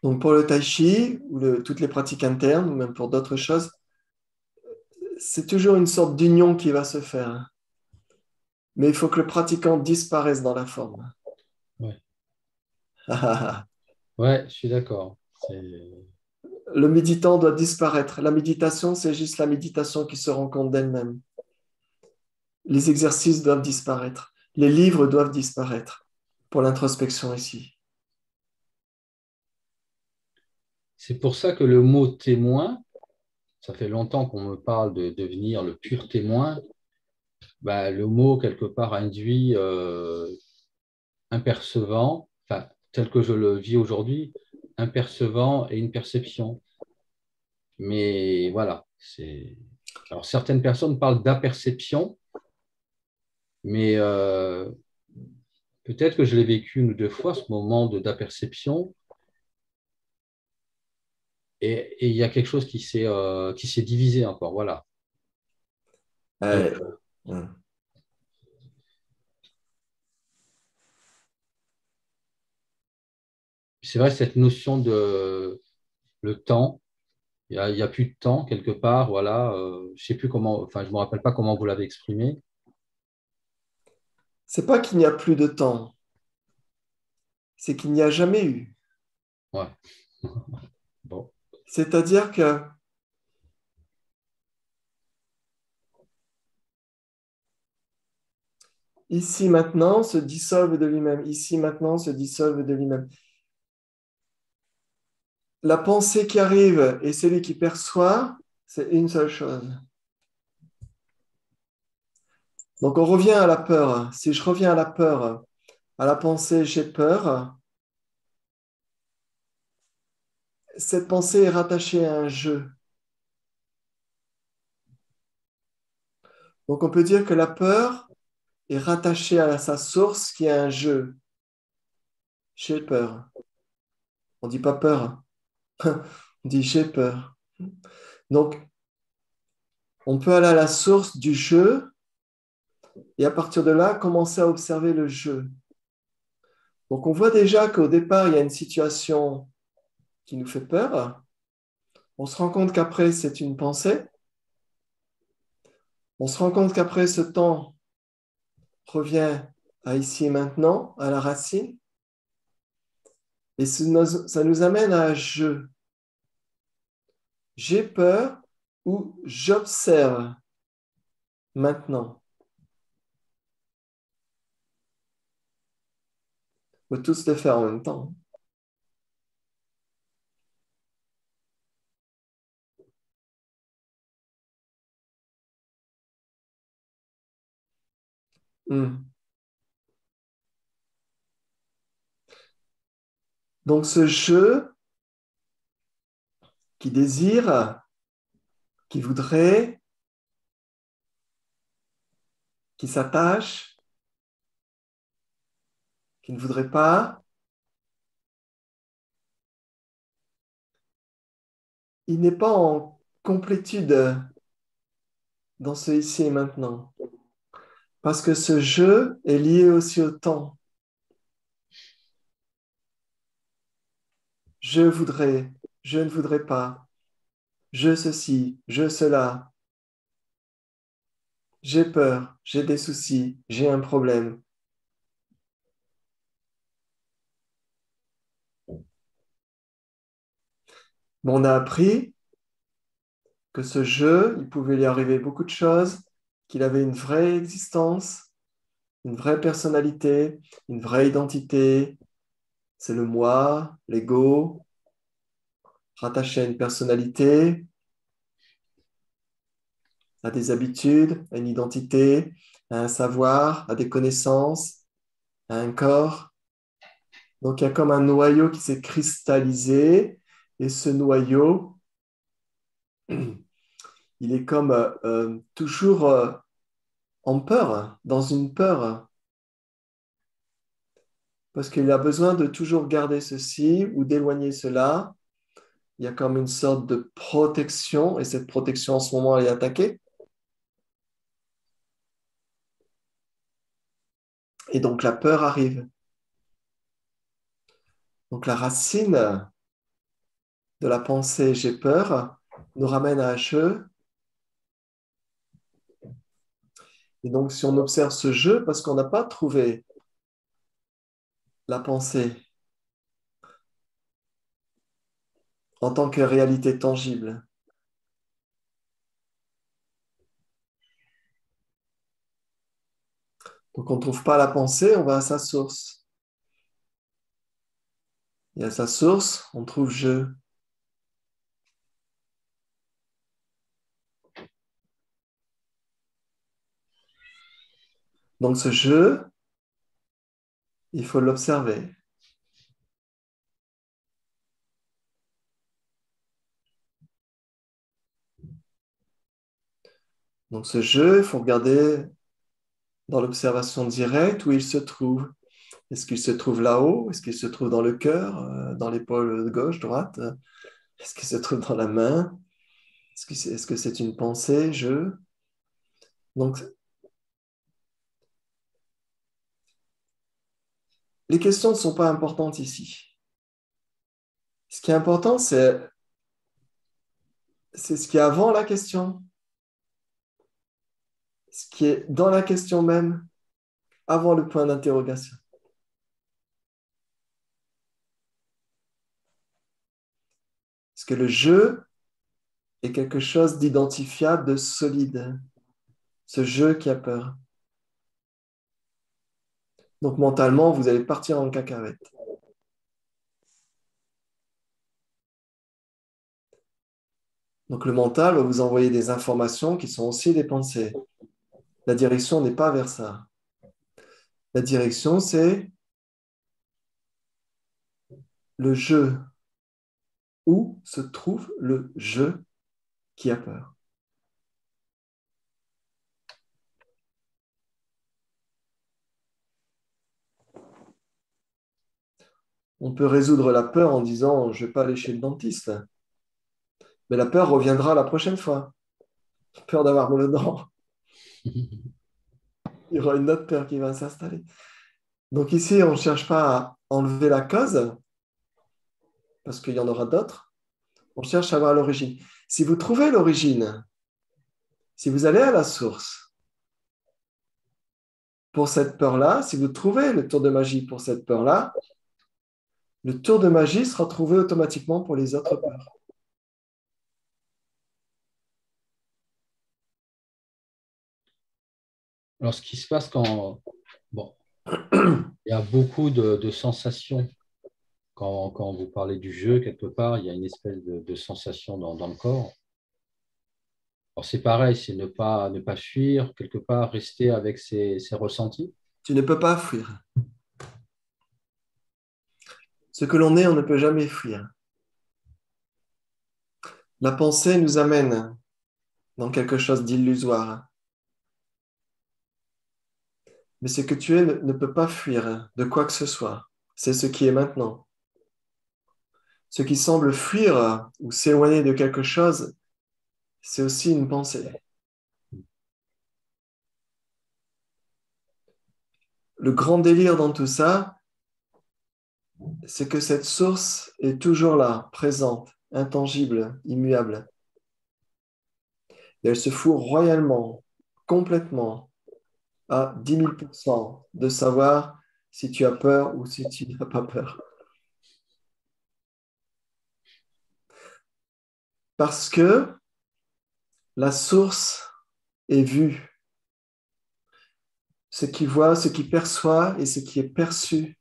Donc pour le tai chi ou toutes les pratiques internes, ou même pour d'autres choses, c'est toujours une sorte d'union qui va se faire. Mais il faut que le pratiquant disparaisse dans la forme. Ouais, ouais, je suis d'accord. Le méditant doit disparaître. La méditation, c'est juste la méditation qui se rend compte d'elle-même. Les exercices doivent disparaître. Les livres doivent disparaître pour l'introspection ici. C'est pour ça que le mot témoin, ça fait longtemps qu'on me parle de devenir le pur témoin. Bah, le mot, quelque part, induit un percevant, enfin, tel que je le vis aujourd'hui, un percevant et une perception. Mais voilà, c'est. Alors, certaines personnes parlent d'aperception, mais peut-être que je l'ai vécu une ou deux fois, ce moment d'aperception, et il y a quelque chose qui s'est divisé encore. Voilà. Donc, Euh, c'est vrai, cette notion de le temps, il y a plus de temps quelque part, voilà. Je sais plus comment, enfin, je me rappelle pas comment vous l'avez exprimé. c'est pas qu'il n'y a plus de temps, c'est qu'il n'y a jamais eu. Ouais. Bon. C'est-à-dire que ici maintenant se dissolve de lui-même, ici maintenant se dissolve de lui-même. La pensée qui arrive et celui qui perçoit, c'est une seule chose. Donc on revient à la peur. Si je reviens à la peur, à la pensée j'ai peur, cette pensée est rattachée à un je. Donc on peut dire que la peur est rattachée à sa source qui est un je. J'ai peur. On dit pas peur, on dit j'ai peur. Donc on peut aller à la source du je et à partir de là commencer à observer le je. Donc on voit déjà qu'au départ il y a une situation qui nous fait peur. On se rend compte qu'après c'est une pensée. On se rend compte qu'après ce temps revient à ici et maintenant, à la racine. Et ça nous amène à je. J'ai peur ou j'observe maintenant. On peut tous le faire en même temps. Hmm. Donc ce je qui désire, qui voudrait, qui s'attache, qui ne voudrait pas, il n'est pas en complétude dans ce ici et maintenant. Parce que ce je est lié aussi au temps. Je voudrais, je ne voudrais pas, je ceci, je cela, j'ai peur, j'ai des soucis, j'ai un problème. Mais on a appris que ce jeu, il pouvait lui arriver beaucoup de choses, qu'il avait une vraie existence, une vraie personnalité, une vraie identité. C'est le moi, l'ego, rattaché à une personnalité, à des habitudes, à une identité, à un savoir, à des connaissances, à un corps. Donc il y a comme un noyau qui s'est cristallisé et ce noyau, il est comme toujours en peur, dans une peur, parce qu'il a besoin de toujours garder ceci ou d'éloigner cela. Il y a comme une sorte de protection, et cette protection en ce moment elle est attaquée. Et donc la peur arrive. Donc la racine de la pensée j'ai peur nous ramène à HE. Et donc, si on observe ce jeu, parce qu'on n'a pas trouvé la pensée en tant que réalité tangible, donc on ne trouve pas la pensée, on va à sa source. Et à sa source, on trouve je. Donc ce jeu, il faut l'observer. Donc ce jeu, il faut regarder dans l'observation directe où il se trouve. Est-ce qu'il se trouve là-haut? Est-ce qu'il se trouve dans le cœur, dans l'épaule gauche, droite? Est-ce qu'il se trouve dans la main? Est-ce que c'est une pensée, je? Donc, les questions ne sont pas importantes ici. Ce qui est important, c'est ce qui est avant la question, ce qui est dans la question même, avant le point d'interrogation. Parce que le jeu est quelque chose d'identifiable, de solide. Ce jeu qui a peur. Donc mentalement, vous allez partir en cacahuète. Donc le mental va vous envoyer des informations qui sont aussi des pensées. La direction n'est pas vers ça. La direction, c'est le jeu. Où se trouve le jeu qui a peur? On peut résoudre la peur en disant je ne vais pas aller chez le dentiste. Mais la peur reviendra la prochaine fois. Peur d'avoir mal aux dents. Il y aura une autre peur qui va s'installer. Donc ici, on ne cherche pas à enlever la cause, parce qu'il y en aura d'autres. On cherche à voir l'origine. Si vous trouvez l'origine, si vous allez à la source pour cette peur-là, si vous trouvez le tour de magie pour cette peur-là, le tour de magie sera trouvé automatiquement pour les autres peurs. Alors, ce qui se passe quand... Bon, il y a beaucoup de sensations. Quand vous parlez du jeu, quelque part, il y a une espèce de sensation dans le corps. Alors, c'est pareil, c'est ne pas fuir, quelque part, rester avec ses ressentis. Tu ne peux pas fuir. Ce que l'on est, on ne peut jamais fuir. La pensée nous amène dans quelque chose d'illusoire. Mais ce que tu es ne peut pas fuir de quoi que ce soit. C'est ce qui est maintenant. Ce qui semble fuir ou s'éloigner de quelque chose, c'est aussi une pensée. Le grand délire dans tout ça, c'est que cette source est toujours là, présente, intangible, immuable. Et elle se fout royalement, complètement, à 10 000% de savoir si tu as peur ou si tu n'as pas peur. Parce que la source est vue. Ce qui voit, ce qui perçoit et ce qui est perçu,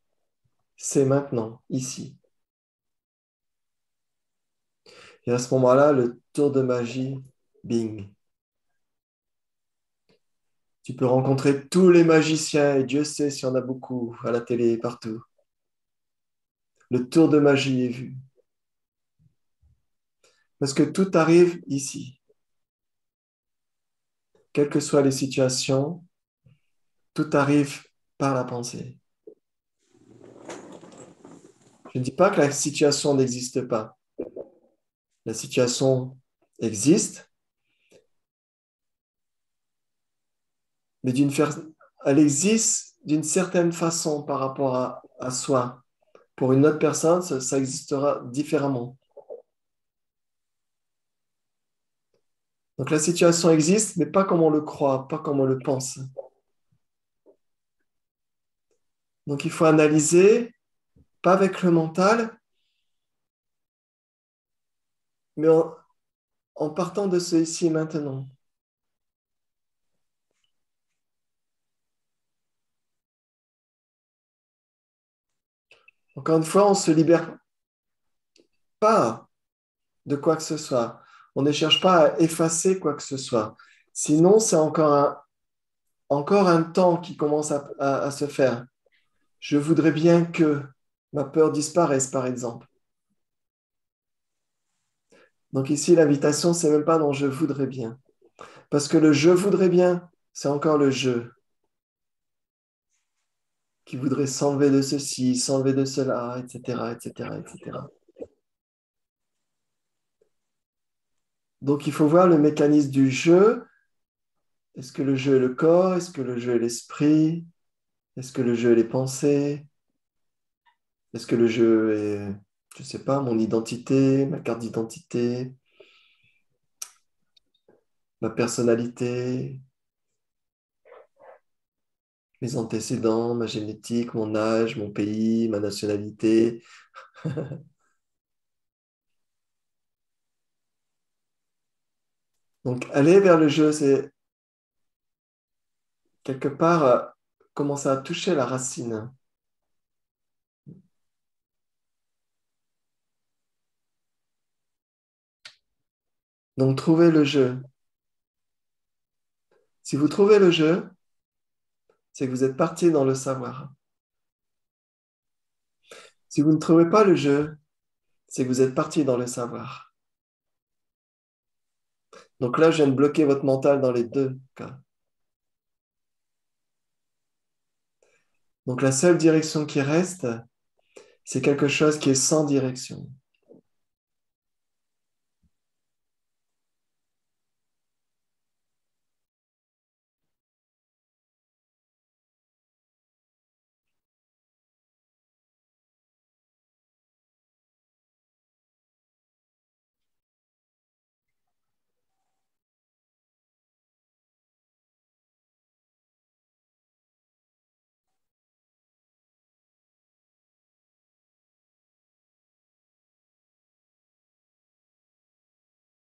c'est maintenant, ici. Et à ce moment-là, le tour de magie, bing. Tu peux rencontrer tous les magiciens, et Dieu sait s'il y en a beaucoup à la télé et partout. Le tour de magie est vu. Parce que tout arrive ici. Quelles que soient les situations, tout arrive par la pensée. Je ne dis pas que la situation n'existe pas. La situation existe, mais elle existe d'une certaine façon par rapport à soi. Pour une autre personne, ça existera différemment. Donc la situation existe, mais pas comme on le croit, pas comme on le pense. Donc il faut analyser, pas avec le mental, mais en partant de ce ici et maintenant. Encore une fois, on ne se libère pas de quoi que ce soit. On ne cherche pas à effacer quoi que ce soit. Sinon, c'est encore un temps qui commence à se faire. Je voudrais bien que ma peur disparaisse, par exemple. Donc ici, l'invitation, c'est même pas dans je voudrais bien. Parce que le je voudrais bien, c'est encore le je qui voudrait s'enlever de ceci, s'enlever de cela, etc., etc., etc. Donc il faut voir le mécanisme du je. Est-ce que le je est le corps? Est-ce que le je est l'esprit? Est-ce que le je est les pensées? Est-ce que le je est, je ne sais pas, mon identité, ma carte d'identité, ma personnalité, mes antécédents, ma génétique, mon âge, mon pays, ma nationalité? Donc, aller vers le jeu, c'est quelque part commencer à toucher la racine. Donc, trouver le jeu. Si vous trouvez le jeu, c'est que vous êtes parti dans le savoir. Si vous ne trouvez pas le jeu, c'est que vous êtes parti dans le savoir. Donc là, je viens de bloquer votre mental dans les deux cas. Donc la seule direction qui reste, c'est quelque chose qui est sans direction.